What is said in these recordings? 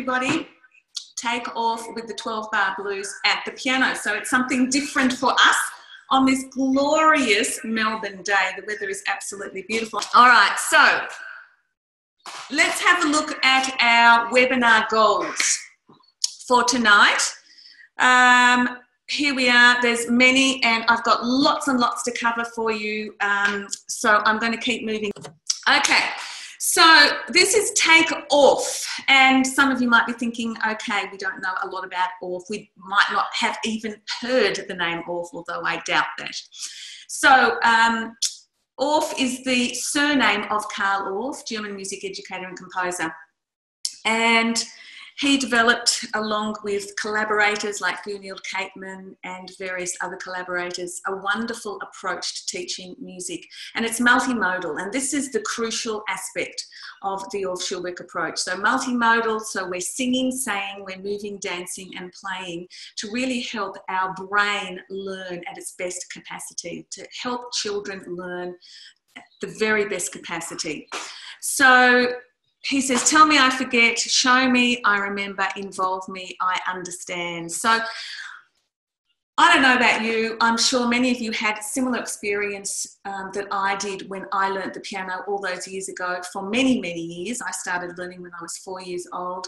everybody take Orff with the 12-bar blues at the piano. So it's something different for us on this glorious Melbourne day. The weather is absolutely beautiful. All right, so let's have a look at our webinar goals for tonight. Here we are, there's many, and I've got lots and lots to cover for you, so I'm going to keep moving. Okay, so this is Take Orff, and some of you might be thinking, okay, we don't know a lot about Orff. We might not have even heard the name Orff, although I doubt that. So Orff is the surname of Carl Orff, German music educator and composer, and he developed, along with collaborators like Gunhild Kateman and various other collaborators, a wonderful approach to teaching music. And it's multimodal, and this is the crucial aspect of the Orff Schulwerk approach. So multimodal, so we're singing, saying, we're moving, dancing and playing to really help our brain learn at its best capacity, to help children learn at the very best capacity. So he says, tell me I forget, show me I remember, involve me I understand. So I don't know about you, I'm sure many of you had similar experience that I did when I learnt the piano all those years ago. For many, many years. I started learning when I was 4 years old,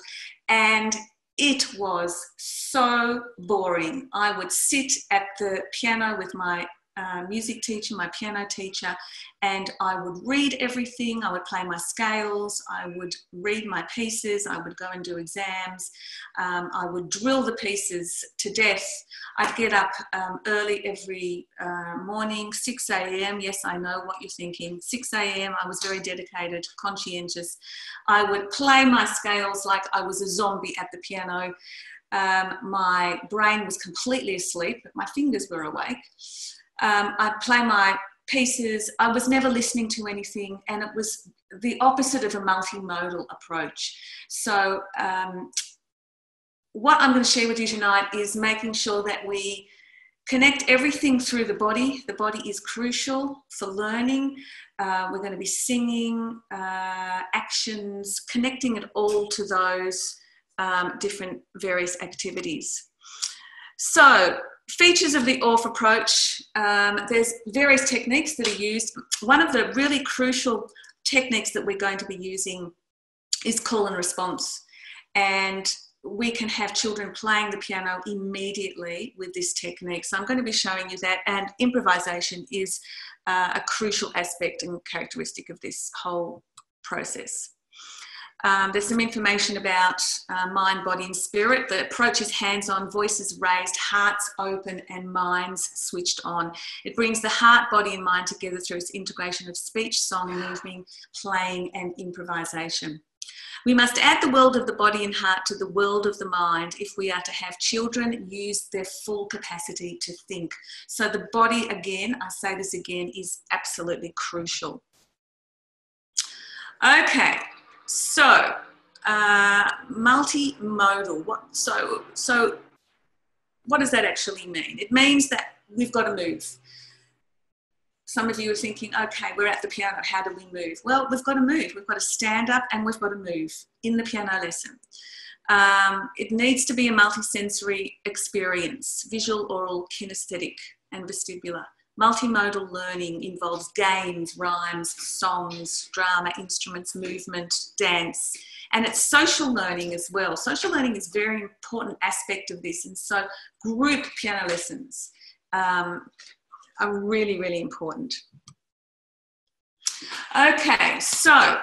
and it was so boring. I would sit at the piano with my music teacher, my piano teacher, and I would read everything. I would play my scales, I would read my pieces, I would go and do exams, I would drill the pieces to death. I'd get up early every morning, 6 a.m. Yes, I know what you're thinking, 6 a.m. I was very dedicated, conscientious. I would play my scales like I was a zombie at the piano. My brain was completely asleep, but my fingers were awake. I'd play my pieces. I was never listening to anything, and it was the opposite of a multimodal approach. So what I'm going to share with you tonight is making sure that we connect everything through the body. The body is crucial for learning. We're going to be singing, actions, connecting it all to those different various activities. So, features of the Orff approach, there's various techniques that are used. One of the really crucial techniques that we're going to be using is call and response. And we can have children playing the piano immediately with this technique. So I'm going to be showing you that, and improvisation is a crucial aspect and characteristic of this whole process. There's some information about mind, body and spirit. The approach is hands-on, voices raised, hearts open and minds switched on. It brings the heart, body and mind together through its integration of speech, song, moving, playing and improvisation. We must add the world of the body and heart to the world of the mind if we are to have children use their full capacity to think. So the body, again, I say this again, is absolutely crucial. Okay. So, multimodal, so what does that actually mean? It means that we've got to move. Some of you are thinking, okay, we're at the piano, how do we move? Well, we've got to move. We've got to stand up and we've got to move in the piano lesson. It needs to be a multisensory experience, visual, oral, kinesthetic and vestibular. Multimodal learning involves games, rhymes, songs, drama, instruments, movement, dance, and it's social learning as well. Social learning is a very important aspect of this, and so group piano lessons are really, really important. Okay, so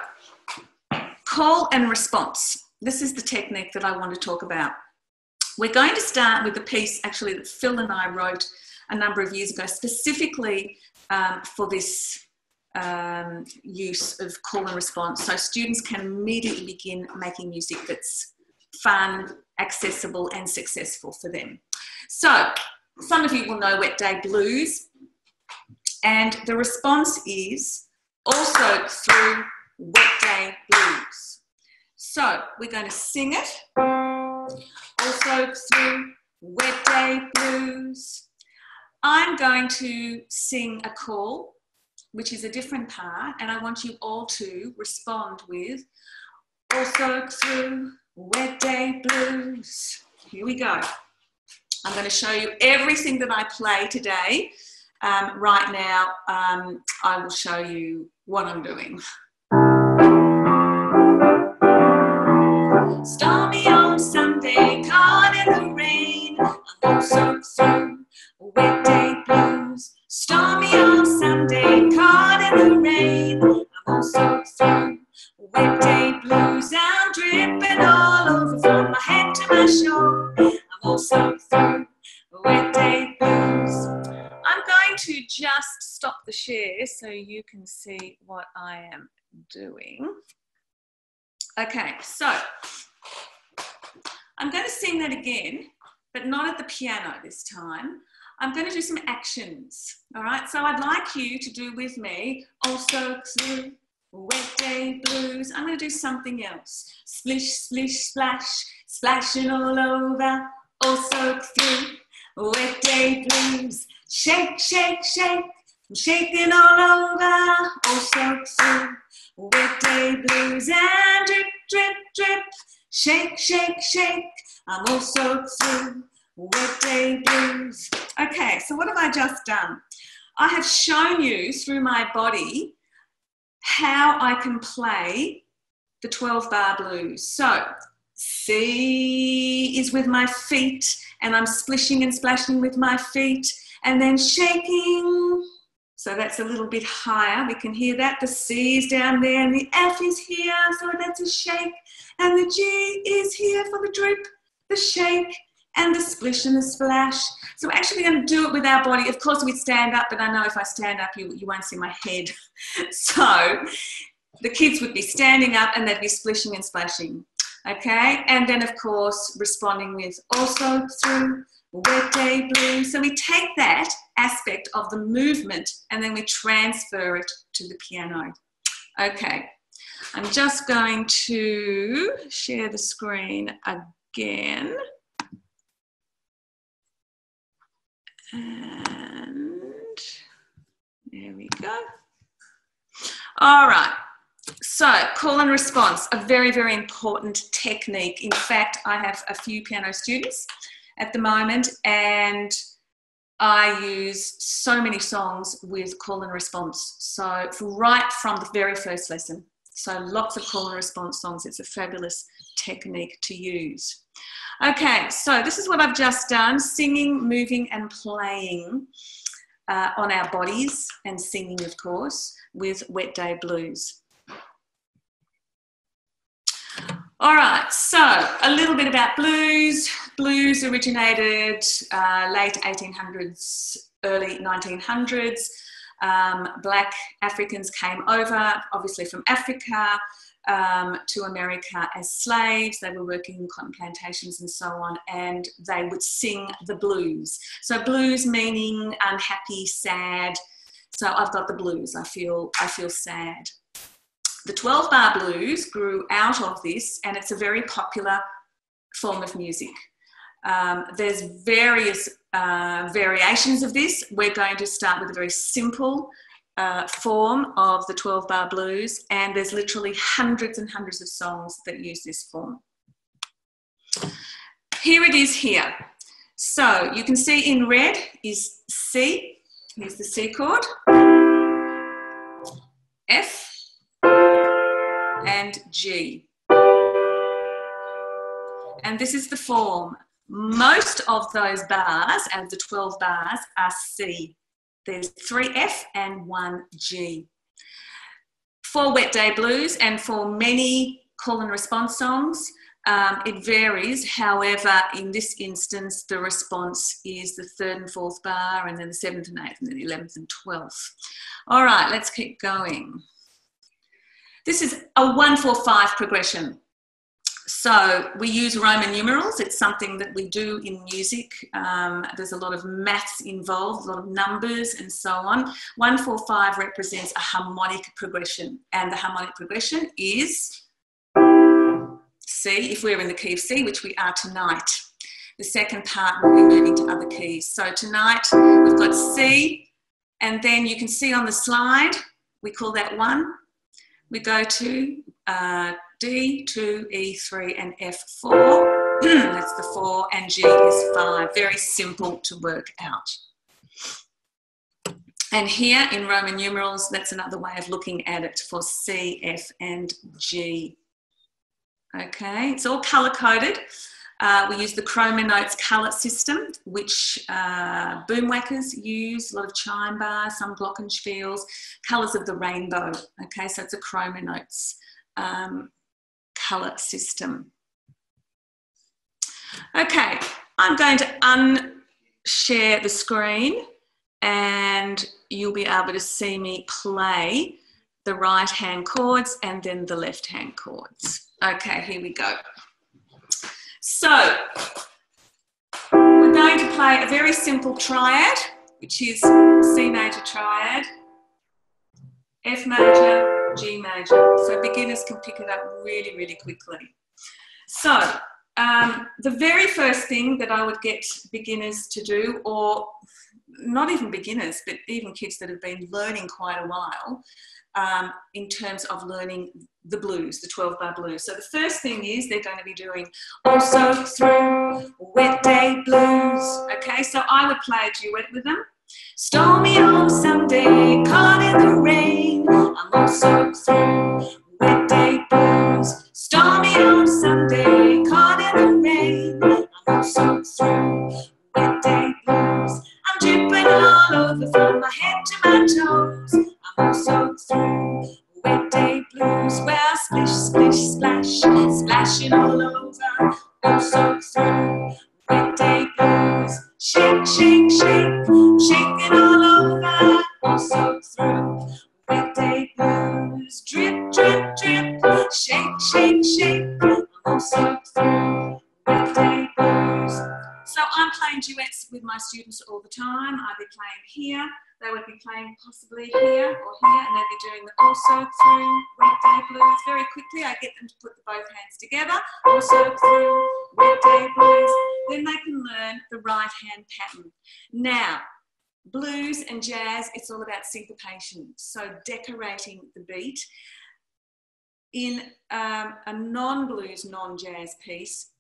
call and response. This is the technique that I want to talk about. We're going to start with the piece actually that Phil and I wrote a number of years ago, specifically for this use of call and response. So students can immediately begin making music that's fun, accessible and successful for them. So some of you will know Wet Day Blues, and the response is also through Wet Day Blues. So we're going to sing it, also through Wet Day Blues. I'm going to sing a call, which is a different part, and I want you all to respond with also through wet day blues. Here we go. I'm going to show you everything that I play today. Right now, I will show you what I'm doing. Stormy on Sunday, caught in the rain, I'm also through wet day blues. Stormy on Sunday, caught in the rain, I'm also through wet day blues. I'm dripping all over from my head to my shore, I'm also through wet day blues. I'm going to just stop the share so you can see what I am doing. Okay, so I'm going to sing that again, but not at the piano this time. I'm going to do some actions, all right? So I'd like you to do with me, also through wet day blues. I'm going to do something else. Splish, splish, splash, splashing all over, also through wet day blues. Shake, shake, shake, I'm shaking all over, also through wet day blues. And drip, drip, drip, shake, shake, shake, I'm also through wet day blues. Okay, so what have I just done? I have shown you through my body how I can play the 12-bar blues. So C is with my feet, and I'm splishing and splashing with my feet, and then shaking. So that's a little bit higher. We can hear that. The C is down there, and the F is here, so that's a shake. And the G is here for the drip, the shake, and the splish and the splash. So we're actually going to do it with our body. Of course, we'd stand up, but I know if I stand up, you won't see my head. So the kids would be standing up, and they'd be splishing and splashing. Okay, and then, of course, responding with also through wet day blues. So we take that aspect of the movement, and then we transfer it to the piano. Okay. I'm just going to share the screen again. And there we go. All right. So call and response, a very, very important technique. In fact, I have a few piano students at the moment, and I use so many songs with call and response. So right from the very first lesson. So lots of call and response songs. It's a fabulous technique to use. Okay, so this is what I've just done, singing, moving and playing on our bodies, and singing, of course, with Wet Day Blues. All right, so a little bit about blues. Blues originated late 1800s, early 1900s. Black Africans came over, obviously from Africa, to America as slaves. They were working in cotton plantations and so on, and they would sing the blues. So blues meaning unhappy, sad. So I've got the blues. I feel sad. The 12-bar blues grew out of this, and it's a very popular form of music. There's various variations of this. We're going to start with a very simple form of the 12-bar blues, and there's literally hundreds and hundreds of songs that use this form. Here it is here. So you can see in red is C. Here's the C chord, F, and G. And this is the form. Most of those bars, out of the 12 bars, are C. There's 3 F and 1 G. For Wet Day Blues and for many call and response songs, it varies. However, in this instance, the response is the 3rd and 4th bar, and then the 7th and 8th, and then the 11th and 12th. All right, let's keep going. This is a 1-4-5 progression. So we use Roman numerals. It's something that we do in music. There's a lot of maths involved, a lot of numbers and so on. 1-4-5 represents a harmonic progression, and the harmonic progression is C, if we're in the key of C, which we are tonight. The second part will be moving to other keys. So tonight we've got C, and then you can see on the slide, we call that 1. We go to D, 2, E3, and F4. That's the 4, and G is 5. Very simple to work out. And here in Roman numerals, that's another way of looking at it for C, F, and G. Okay, it's all colour-coded. We use the Chroma Notes colour system, which boomwhackers use, a lot of chime bars, some glockenspiels, colours of the rainbow. Okay, so it's a Chroma Notes colour system. Okay, I'm going to unshare the screen and you'll be able to see me play the right-hand chords and then the left-hand chords. Okay, here we go. So, we're going to play a very simple triad, which is C major triad, F major, G major. So beginners can pick it up really, really quickly. So, the very first thing that I would get beginners to do, or not even beginners, but even kids that have been learning quite a while, in terms of learning the blues, the 12-bar blues. So the first thing is they're going to be doing Also Through Wet Day Blues. Okay, so I would play a duet with them. Stormy on Sunday, caught in the rain, I'm also through wet day blues. Stormy on Sunday, caught in the rain, I'm also through wet day blues. I'm dripping all over from my head to my toes, I'm also through wet day blues. Well, splish, splish, splash, splashing all over, also through wet day blues. Shake, shake, shake, shaking all over, also through wet day blues. Drip, drip, drip, shake, shake, shake, also through wet day blues. So I'm playing duets with my students all the time. I'd be playing here, they would be playing possibly here or here, and they'd be doing the Also Through Wet Day Blues. Very quickly, I get them to put both hands together, Also Through Wet Day Blues. Then they can learn the right hand pattern. Now, blues and jazz, it's all about syncopation. So decorating the beat. In a non-blues, non-jazz piece,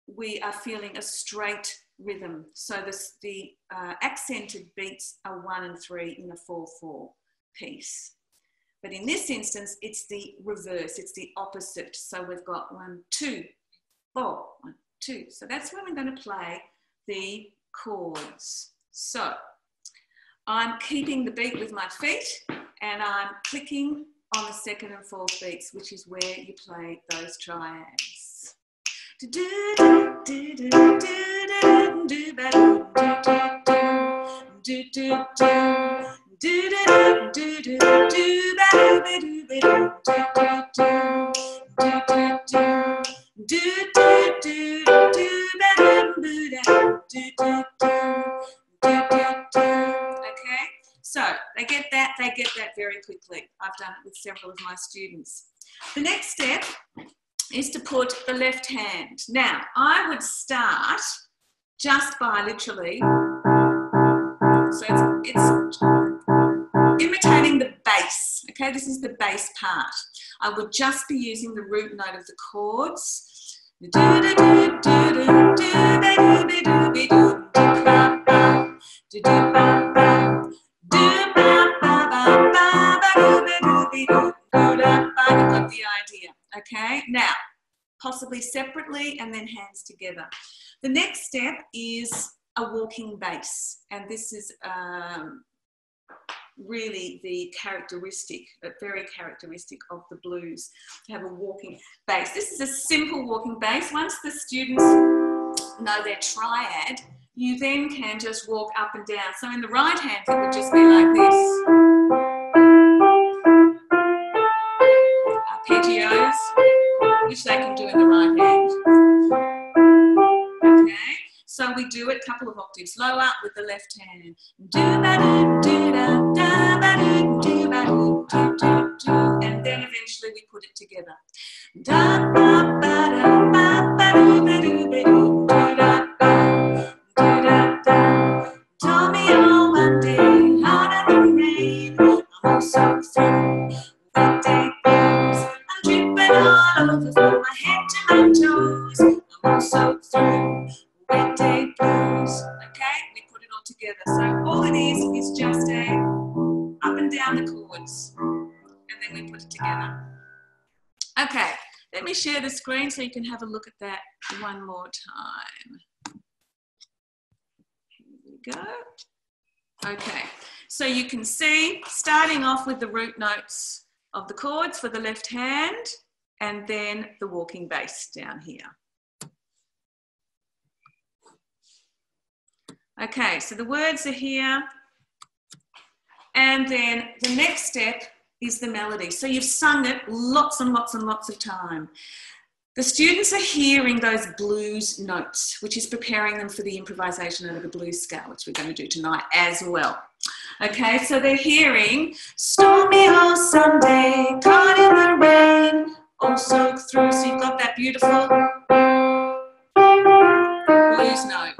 we are feeling a straight rhythm. So the accented beats are 1 and 3 in a 4/4 piece. But in this instance, it's the reverse, it's the opposite. So we've got 1, 2, 4, 1, 2. So that's where we're going to play the chords. So I'm keeping the beat with my feet and I'm clicking on the 2nd and 4th beats, which is where you play those triads. Okay, so they get that very quickly. I've done it with several of my students. The next step is to put the left hand. Now, I would start just by literally, so it's imitating the bass, okay? This is the bass part. I would just be using the root note of the chords. You've got the idea, okay? Now, possibly separately and then hands together. The next step is a walking bass, and this is really the very characteristic of the blues, to have a walking bass. This is a simple walking bass. Once the students know their triad, you then can just walk up and down. So in the right hand, it would just be like this. Arpeggios, which they can do in the right hand. Okay, so we do it a couple of octaves lower with the left hand. And then eventually we put it together. Told me on one day, out of the rain, I'm also through wet day blues. I'm dripping all over it is just a up and down the chords, and then we put it together. Okay, let me share the screen so you can have a look at that one more time. Here we go. Okay, so you can see, starting off with the root notes of the chords for the left hand, and then the walking bass down here. Okay, so the words are here, and then the next step is the melody. So you've sung it lots and lots and lots of time. The students are hearing those blues notes, which is preparing them for the improvisation over the blues scale, which we're going to do tonight as well. Okay, so they're hearing stormy old Sunday, caught in the rain, all soaked through. So you've got that beautiful blues note.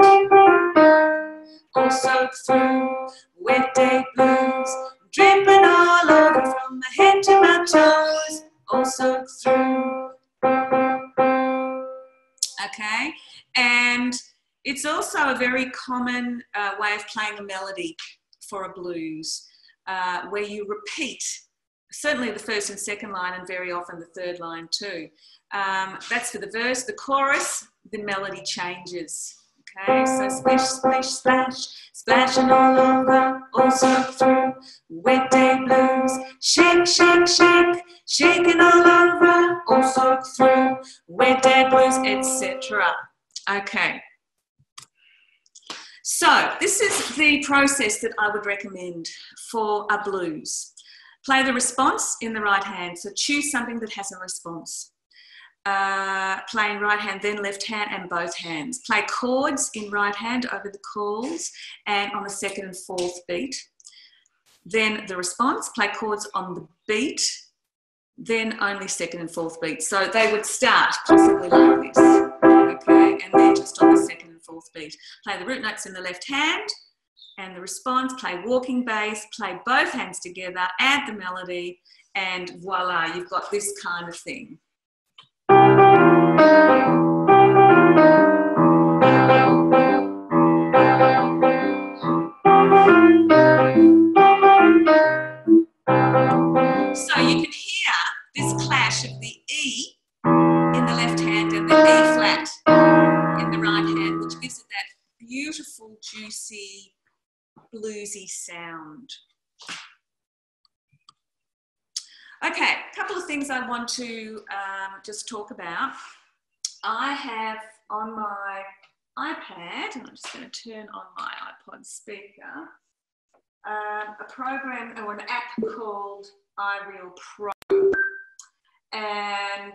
All soaked through, wet day blues, dripping all over from my head to my toes, all soaked through. Okay, and it's also a very common way of playing a melody for a blues, where you repeat, certainly the first and second line, and very often the third line too. That's for the verse. The chorus, the melody changes. Okay, so splish, splish, splash, splashing all over, all soaked through, wet day blues, shake, shake, shake, shaking all over, all soaked through, wet day blues, etc. Okay, so this is the process that I would recommend for a blues. Play the response in the right hand, so choose something that has a response. Play in right hand, then left hand, and both hands. Play chords in right hand over the calls and on the second and fourth beat. Then the response, play chords on the beat, then only second and fourth beat. So they would start possibly like this, okay, and then just on the second and fourth beat. Play the root notes in the left hand and the response, play walking bass, play both hands together, add the melody, and voila, you've got this kind of thing. So you can hear this clash of the E in the left hand and the E flat in the right hand, which gives it that beautiful, juicy, bluesy sound. Okay, a couple of things I want to just talk about. I have on my iPad, and I'm just going to turn on my iPod speaker, a program or an app called iReal Pro, and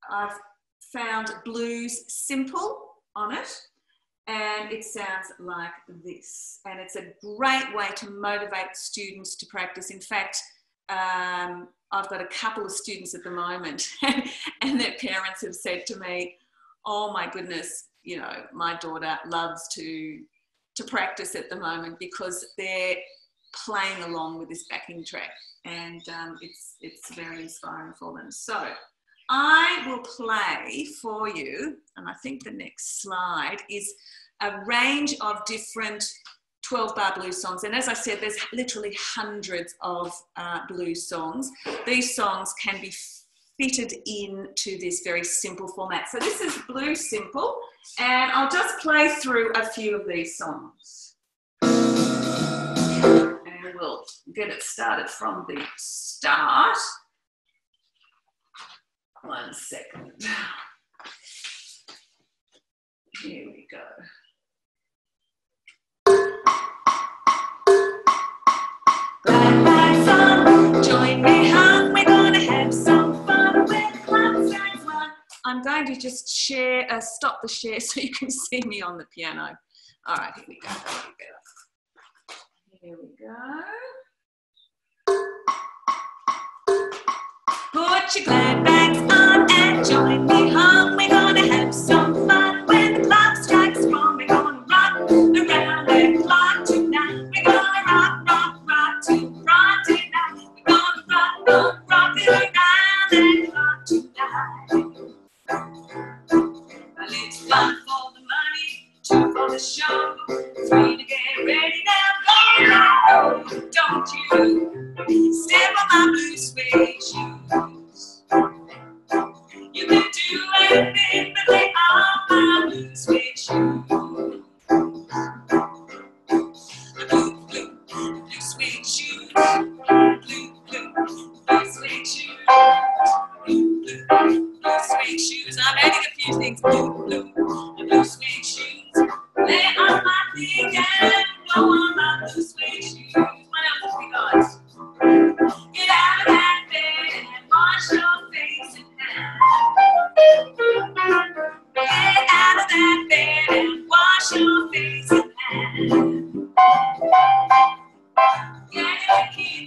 I've found Blues Simple on it, and it sounds like this, and it's a great way to motivate students to practice. In fact, I've got a couple of students at the moment and their parents have said to me, oh my goodness, you know, my daughter loves to practice at the moment because they're playing along with this backing track, and it's very inspiring for them. So I will play for you, and I think the next slide is a range of different 12-bar blues songs. And as I said, there's literally hundreds of blues songs. These songs can be fitted into this very simple format. So this is Blues Simple, and I'll just play through a few of these songs. And we'll get it started from the start. 1 second. Here we go. Join me home, we're gonna have some fun with clouds as one. I'm going to just share, stop the share so you can see me on the piano. All right, here we go, Here we go. Put your glad bags on and join me home. We're gonna have some fun when the clock strikes one. We're gonna rock around the clock tonight. We're gonna rock, rock, rock to rock tonight. We're gonna rock, rock, rock around the clock tonight. Well, it's fun for the money, 2 for the show, 3 to get ready now. Go!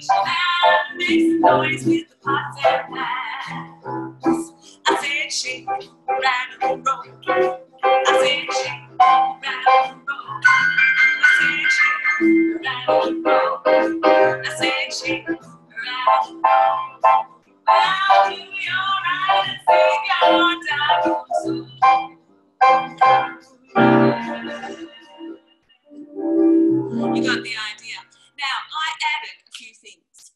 that makes noise with the pots and pans. I said shake, rattle and roll. I said shake, rattle and roll. I said shake, rattle and roll. I said shake, rattle and roll. Well, do your right and sing your You got the idea. Now, I added a few things.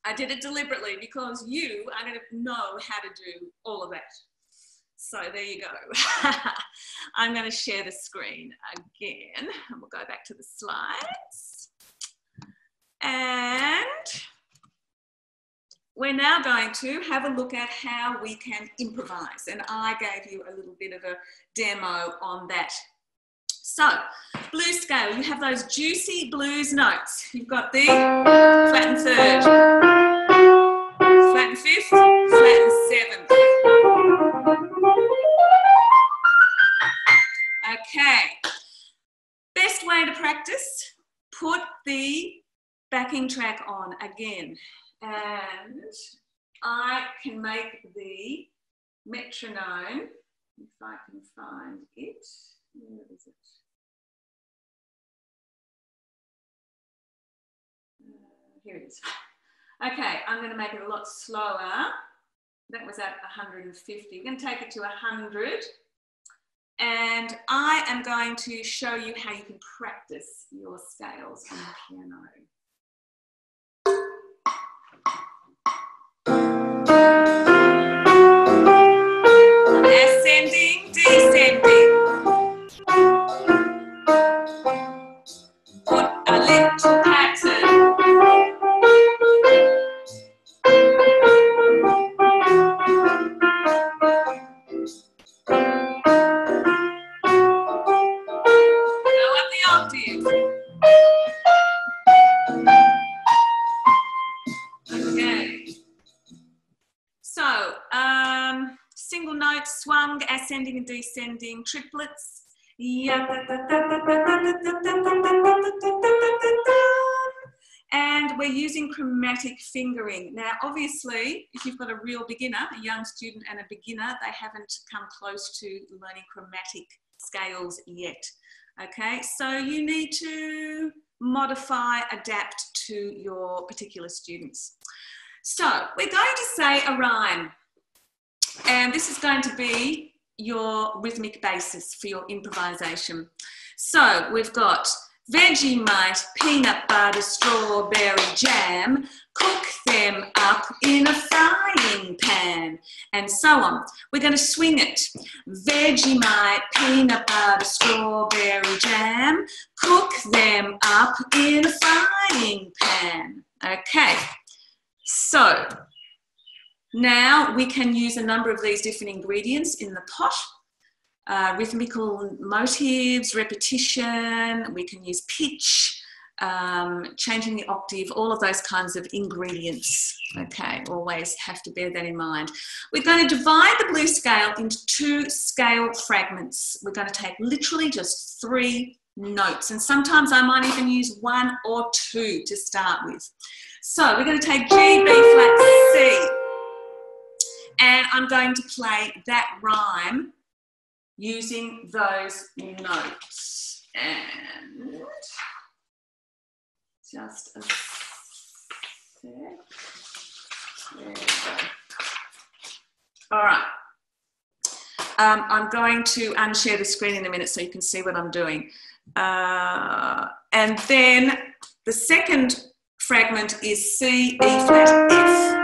I did it deliberately because you are going to know how to do all of that. So there you go. I'm going to share the screen again, and we'll go back to the slides. And we're now going to have a look at how we can improvise. And I gave you a little bit of a demo on that. So, blues scale, you have those juicy blues notes. You've got the flat and third, flat and fifth, flat and seventh. Okay, best way to practice, put the backing track on again. And I can make the metronome, if I can find it. Where is it? Here it is. Okay, I'm going to make it a lot slower. That was at 150. We're going to take it to 100. And I am going to show you how you can practice your scales on the piano. Ascending, descending. Put a little pattern. Go up the octave. Okay. So, single note, swung, ascending and descending, triplets. And we're using chromatic fingering. Now, obviously, if you've got a real beginner, a young student and a beginner, they haven't come close to learning chromatic scales yet. Okay, so you need to modify, adapt to your particular students. So we're going to say a rhyme, and this is going to be your rhythmic basis for your improvisation. So we've got Vegemite, peanut butter, strawberry jam, cook them up in a frying pan, and so on. We're going to swing it. Vegemite, peanut butter, strawberry jam, cook them up in a frying pan. Okay, so now we can use a number of these different ingredients in the pot. Rhythmical motives, repetition, we can use pitch, changing the octave, all of those kinds of ingredients. Okay, always have to bear that in mind. We're going to divide the blues scale into 2 scale fragments. We're going to take literally just 3 notes, and sometimes I might even use 1 or 2 to start with. So we're going to take G, B flat, C, and I'm going to play that rhyme using those notes. And just a sec. There we go. All right. I'm going to unshare the screen in a minute so you can see what I'm doing. And then the second fragment is C, E flat, F.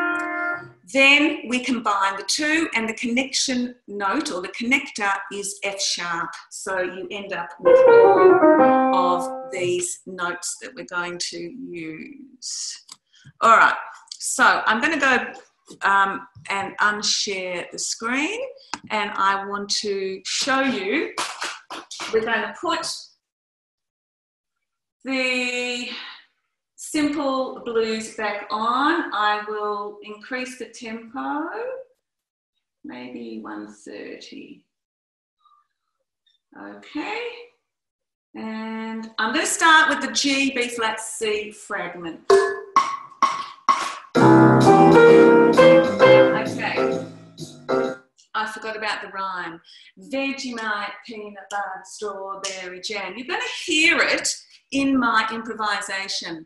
Then we combine the 2, and the connection note or the connector is F sharp. So you end up with all of these notes that we're going to use. All right, so I'm going to go and unshare the screen, and I want to show you, we're going to put the simple blues back on. I will increase the tempo, maybe 130. Okay, and I'm going to start with the G, B flat, C fragment. forgot about the rhyme. Vegemite, peanut butter, strawberry jam. You're going to hear it in my improvisation.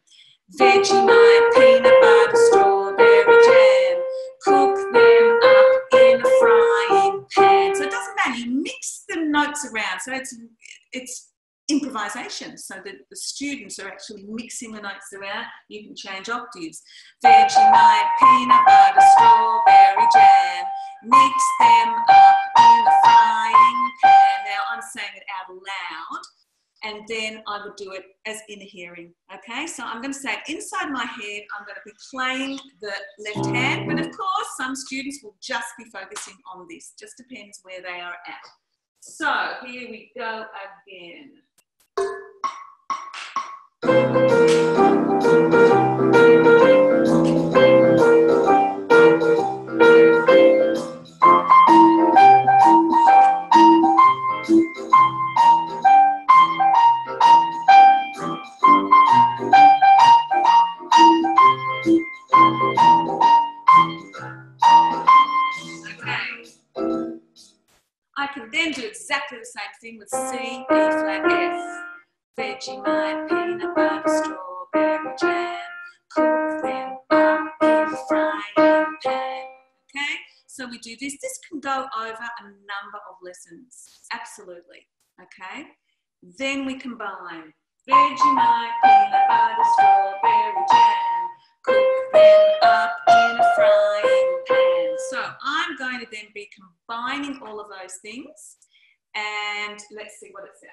Vegemite, peanut butter, strawberry jam. Cook them up in a frying pan. So it doesn't matter, you mix the notes around. So it's improvisation, so that the students are actually mixing the notes around. You can change octaves. Vegemite, peanut butter, strawberry jam. Mix them up in a frying pan. Now I'm saying it out loud, and then I would do it as inner hearing, okay? So I'm going to say it inside my head. I'm going to be playing the left hand, but of course some students will just be focusing on this. Just depends where they are at. So here we go again. I can then do exactly the same thing with C, E flat, F. Vegemite, peanut butter, strawberry jam. Cook them up in a frying pan. Okay, so we do this. This can go over a number of lessons, absolutely. Okay, then we combine Vegemite, peanut butter, strawberry jam. Cook them up in a frying pan. So I'm going to then be combining all of those things, and let's see what it sounds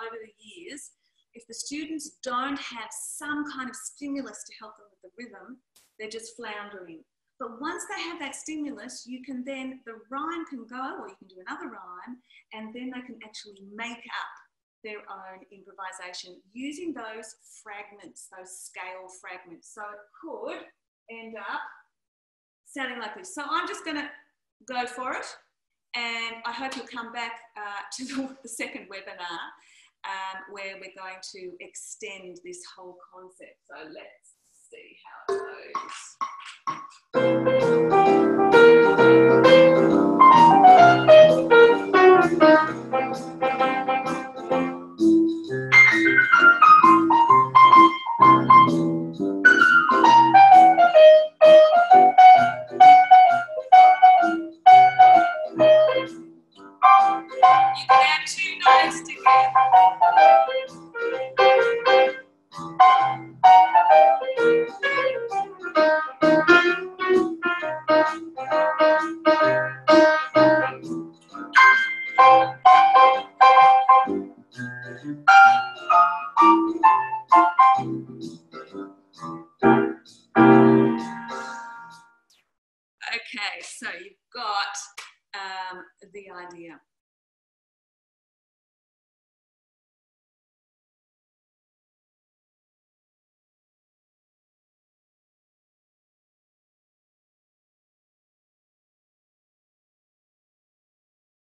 over the years, if the students don't have some kind of stimulus to help them with the rhythm, they're just floundering. But once they have that stimulus, you can then, the rhyme can go, or you can do another rhyme, and then they can actually make up their own improvisation using those fragments, those scale fragments. So it could end up sounding like this. So I'm just gonna go for it, and I hope you'll come back to the second webinar where we're going to extend this whole concept. So let's see how it You can add two notes together. Okay, so you've got the idea.